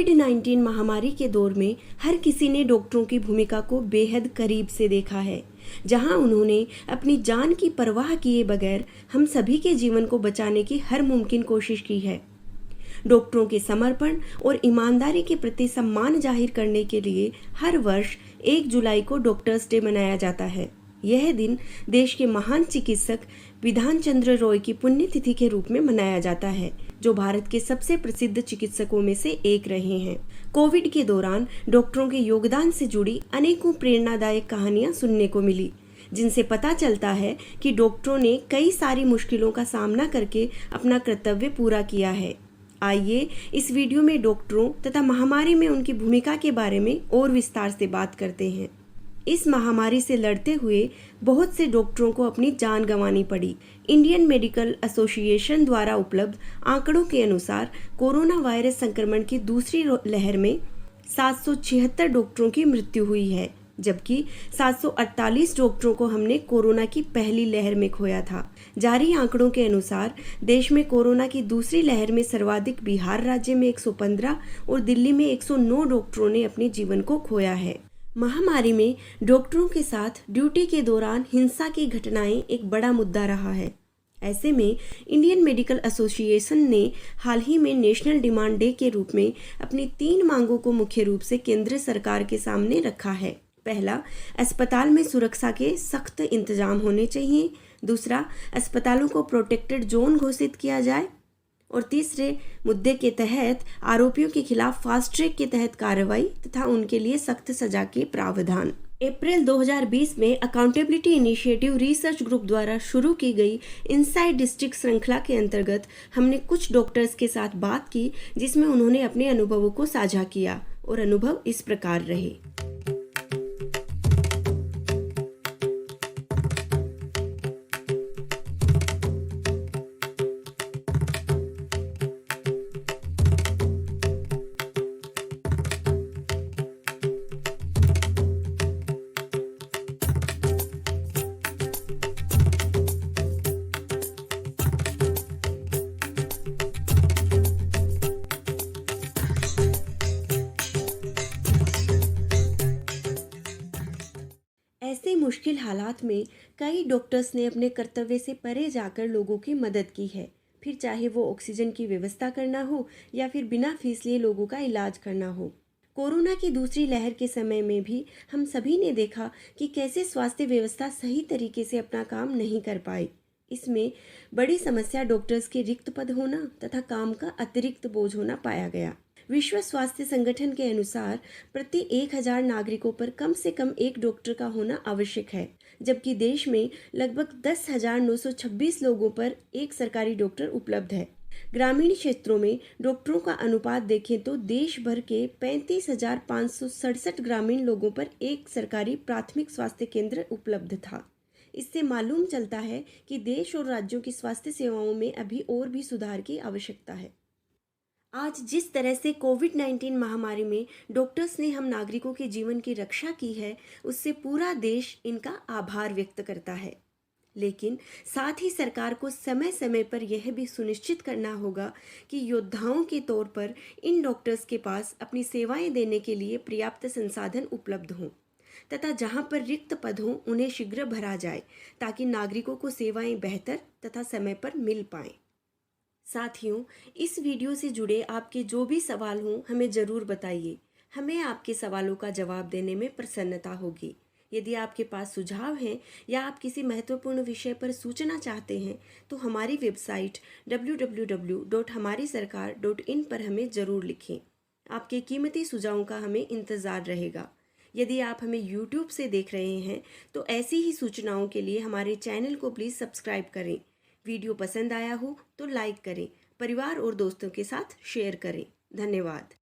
कोविड-19 महामारी के दौर में हर किसी ने डॉक्टरों की भूमिका को बेहद करीब से देखा है, जहां उन्होंने अपनी जान की परवाह किए बगैर हम सभी के जीवन को बचाने की हर मुमकिन कोशिश की है। डॉक्टरों के समर्पण और ईमानदारी के प्रति सम्मान जाहिर करने के लिए हर वर्ष 1 जुलाई को डॉक्टर्स डे मनाया जाता है। यह दिन देश के महान चिकित्सक विधान चंद्र रॉय की पुण्यतिथि के रूप में मनाया जाता है, जो भारत के सबसे प्रसिद्ध चिकित्सकों में से एक रहे हैं। कोविड के दौरान डॉक्टरों के योगदान से जुड़ी अनेकों प्रेरणादायक कहानियां सुनने को मिली, जिनसे पता चलता है कि डॉक्टरों ने कई सारी मुश्किलों का सामना करके अपना कर्तव्य पूरा किया है। आइए इस वीडियो में डॉक्टरों तथा महामारी में उनकी भूमिका के बारे में और विस्तार से बात करते हैं। इस महामारी से लड़ते हुए बहुत से डॉक्टरों को अपनी जान गंवानी पड़ी। इंडियन मेडिकल एसोसिएशन द्वारा उपलब्ध आंकड़ों के अनुसार कोरोना वायरस संक्रमण की दूसरी लहर में 776 डॉक्टरों की मृत्यु हुई है, जबकि 748 डॉक्टरों को हमने कोरोना की पहली लहर में खोया था। जारी आंकड़ों के अनुसार देश में कोरोना की दूसरी लहर में सर्वाधिक बिहार राज्य में 115 और दिल्ली में 109 डॉक्टरों ने अपने जीवन को खोया है। महामारी में डॉक्टरों के साथ ड्यूटी के दौरान हिंसा की घटनाएं एक बड़ा मुद्दा रहा है। ऐसे में इंडियन मेडिकल एसोसिएशन ने हाल ही में नेशनल डिमांड डे के रूप में अपनी 3 मांगों को मुख्य रूप से केंद्र सरकार के सामने रखा है। पहला, अस्पताल में सुरक्षा के सख्त इंतजाम होने चाहिए। दूसरा, अस्पतालों को प्रोटेक्टेड जोन घोषित किया जाए। और तीसरे मुद्दे के तहत आरोपियों के खिलाफ फास्ट ट्रैक के तहत कार्रवाई तथा उनके लिए सख्त सजा के प्रावधान। अप्रैल 2020 में अकाउंटेबिलिटी इनिशिएटिव रिसर्च ग्रुप द्वारा शुरू की गई इनसाइड डिस्ट्रिक्ट श्रृंखला के अंतर्गत हमने कुछ डॉक्टर्स के साथ बात की, जिसमें उन्होंने अपने अनुभवों को साझा किया और अनुभव इस प्रकार रहे। ऐसे मुश्किल हालात में कई डॉक्टर्स ने अपने कर्तव्य से परे जाकर लोगों की मदद की है, फिर चाहे वो ऑक्सीजन की व्यवस्था करना हो या फिर बिना फीस लिए लोगों का इलाज करना हो। कोरोना की दूसरी लहर के समय में भी हम सभी ने देखा कि कैसे स्वास्थ्य व्यवस्था सही तरीके से अपना काम नहीं कर पाई। इसमें बड़ी समस्या डॉक्टर्स के रिक्त पद होना तथा काम का अतिरिक्त बोझ होना पाया गया। विश्व स्वास्थ्य संगठन के अनुसार प्रति 1000 नागरिकों पर कम से कम एक डॉक्टर का होना आवश्यक है, जबकि देश में लगभग 10,926 लोगों पर एक सरकारी डॉक्टर उपलब्ध है। ग्रामीण क्षेत्रों में डॉक्टरों का अनुपात देखें तो देश भर के 35,567 ग्रामीण लोगों पर एक सरकारी प्राथमिक स्वास्थ्य केंद्र उपलब्ध था। इससे मालूम चलता है कि देश और राज्यों की स्वास्थ्य सेवाओं में अभी और भी सुधार की आवश्यकता है। आज जिस तरह से कोविड-19 महामारी में डॉक्टर्स ने हम नागरिकों के जीवन की रक्षा की है, उससे पूरा देश इनका आभार व्यक्त करता है। लेकिन साथ ही सरकार को समय समय पर यह भी सुनिश्चित करना होगा कि योद्धाओं के तौर पर इन डॉक्टर्स के पास अपनी सेवाएं देने के लिए पर्याप्त संसाधन उपलब्ध हों तथा जहां पर रिक्त पद हों उन्हें शीघ्र भरा जाए, ताकि नागरिकों को सेवाएं बेहतर तथा समय पर मिल पाएं। साथियों, इस वीडियो से जुड़े आपके जो भी सवाल हों हमें ज़रूर बताइए। हमें आपके सवालों का जवाब देने में प्रसन्नता होगी। यदि आपके पास सुझाव हैं या आप किसी महत्वपूर्ण विषय पर सूचना चाहते हैं तो हमारी वेबसाइट www.हमारीसरकार.in पर हमें ज़रूर लिखें। आपके कीमती सुझावों का हमें इंतज़ार रहेगा। यदि आप हमें YouTube से देख रहे हैं तो ऐसी ही सूचनाओं के लिए हमारे चैनल को प्लीज़ सब्सक्राइब करें। वीडियो पसंद आया हो तो लाइक करें, परिवार और दोस्तों के साथ शेयर करें। धन्यवाद।